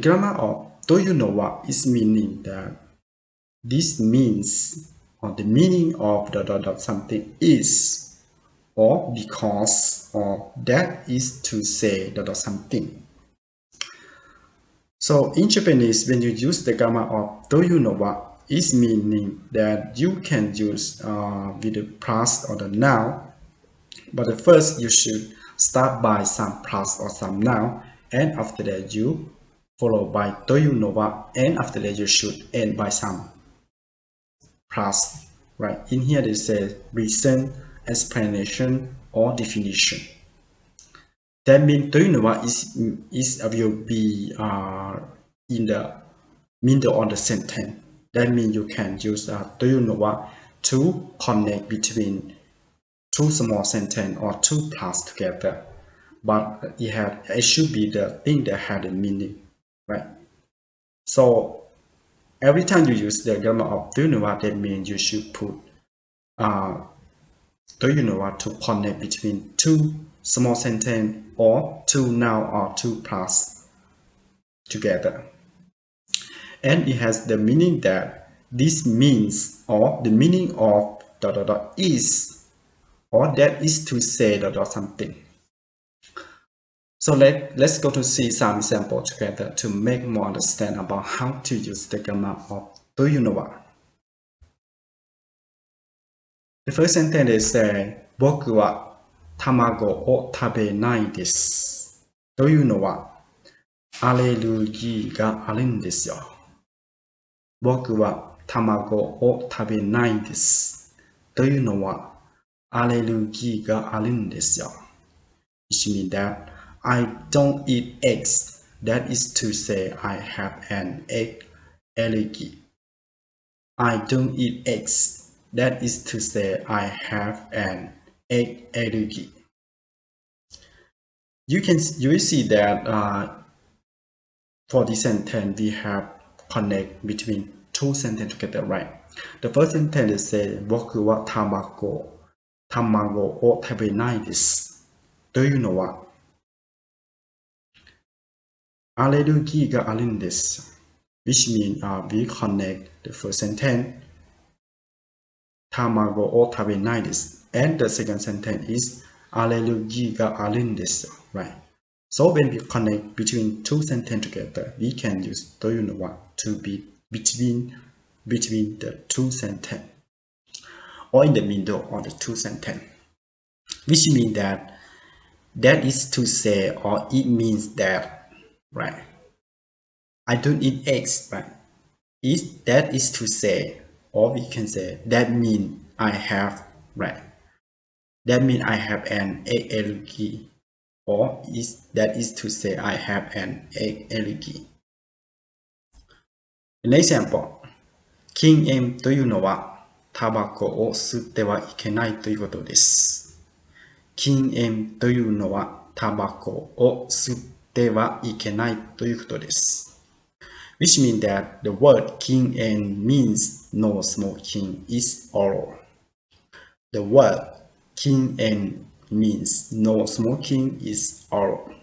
Grammar of TOIUNOWA is meaning that this means or the meaning of the something is or because or that is to say the something. So in Japanese, when you use the grammar of TOIUNOWA, is meaning that you can use with the plus or the noun, but first you should start by some plus or some noun, and after that you follow by TOIUNOWA, and after that you should end by some plus. Right in here they say reason, explanation, or definition. That means TOIUNOWA will be in the middle of the sentence. That means you can use TOIUNOWA to connect between two small sentence or two plus together. But it should be the thing that had a meaning, right? So every time you use the grammar of TOIUNOWA, that means you should put TOIUNOWA to connect between two small sentence or two noun or two plus together. And it has the meaning that this means or the meaning of is or that is to say something. So let's go to see some example together to make more understand about how to use the grammar of TOIUNOWA. The first sentence is 僕は卵を食べないです。というのはアレルギーがあるんですよ。僕は卵を食べないです。というのはアレルギーがあるんですよ。Which means that I don't eat eggs. That is to say I have an egg allergy. I don't eat eggs. That is to say I have an egg allergy. You will see that for this sentence we have connect between two sentences together, right? The first sentence says 僕は卵を食べないです。というのはアレルギーがあるんです。Which means we connect the first sentence 卵を食べないです。And the second sentence is アレルギーがあるんです。Right? So when we connect between two sentences together, we can use というのは to be between the two sentences or in the middle of the two sentences. Which means that is to say or it means that, right? I don't eat eggs, right? That is to say, or we can say that means I have, right? That means I have an egg allergy, or that is to say I have an egg allergy. An example, 禁煙というのはタバコを吸ってはいけないということです。禁煙というのはタバコを吸ってはいけないということです。Which means that the word 禁煙 means no smoking is oral. The word 禁煙 means no smoking is oral.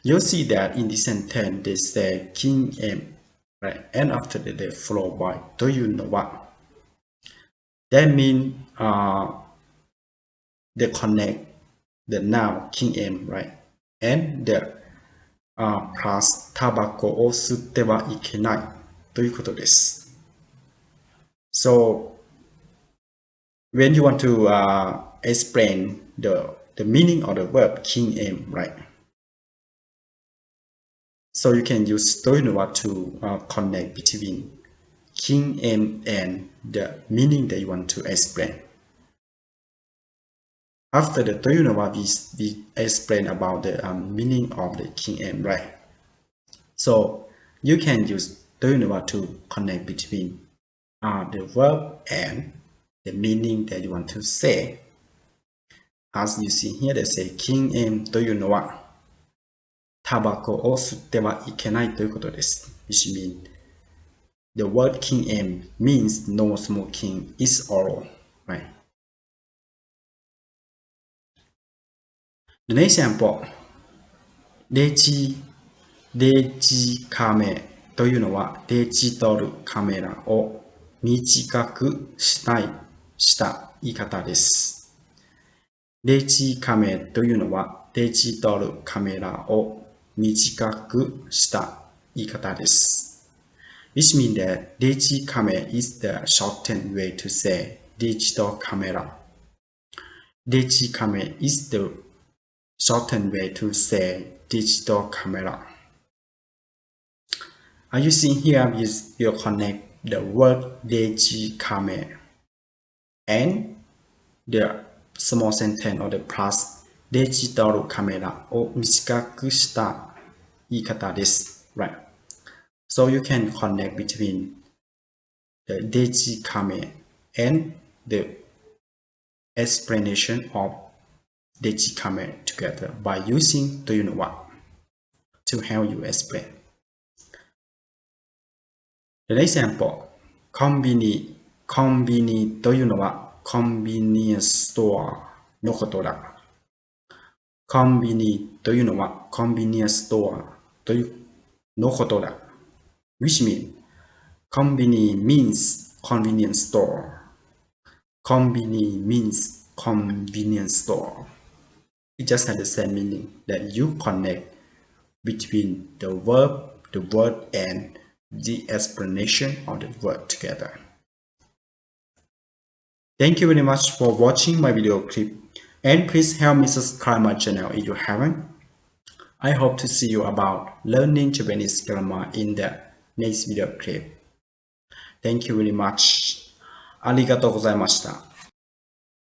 You'll see that in this sentence they say 禁煙, right? And after that they follow by というのは. That means they connect the noun 禁煙, right? And the plus タバコを吸ってはいけないということです。So when you want to explain the meaning of the verb 禁煙, right? So you can use というのは to connect between 禁煙 and the meaning that you want to explain. After the というのは we explain about the meaning of the 禁煙, right? So you can use というのは to connect between the verb and the meaning that you want to say. As you see here, they say 禁煙というのはタバコを吸ってはいけないということです。Which means the word 禁煙 means no smoking is oral, right? The next example, レジデジカメというのはデジタルカメラを短くした言い方です。デジカメというのはデジタルカメラを短くした言い方です。Which means that digicamera is the shortened way to say digital camera. Digicamera is the shortened way to say digital camera. As you see here, we will connect the word digicamera and the small sentence or the plus デジタルカメラを短くした言い方です。Right. So you can connect between the digicamera and the explanation of digicamera together by using TOIUNOWA to help you explain. The example, コンビニというのはコンビニエンスストアのことだ。コンビニというのはコンビニエンスストアというのことだ。Which means, コンビニ means convenience store. コンビニ means convenience store. It just has the same meaning that you connect between the verb, the word, and the explanation of the word together. Thank you very much for watching my video clip, and please help me subscribe my channel if you haven't. I hope to see you about learning Japanese grammar in the next video clip. Thank you very much. ありがとうございました。